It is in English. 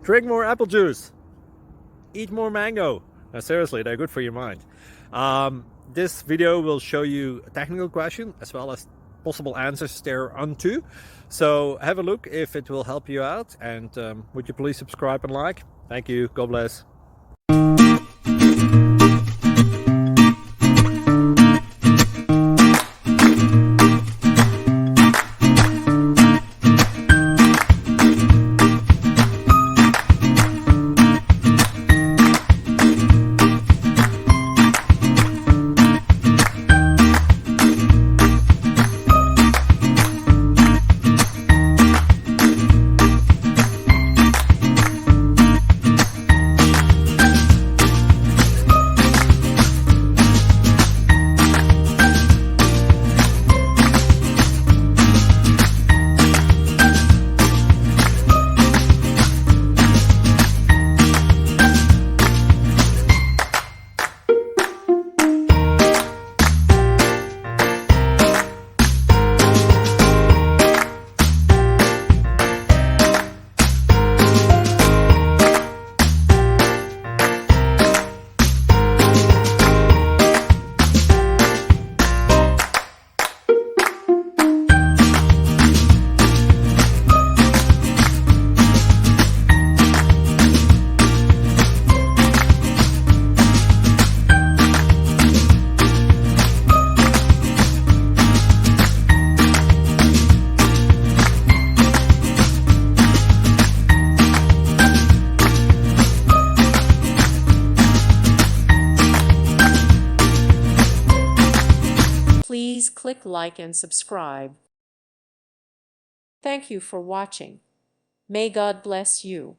Drink more apple juice. Eat more mango. Now, seriously, they're good for your mind. This video will show you a technical question as well as possible answers thereunto. So have a look if it will help you out, and would you please subscribe and like? Thank you. God bless. Please click like and subscribe. Thank you for watching. May God bless you.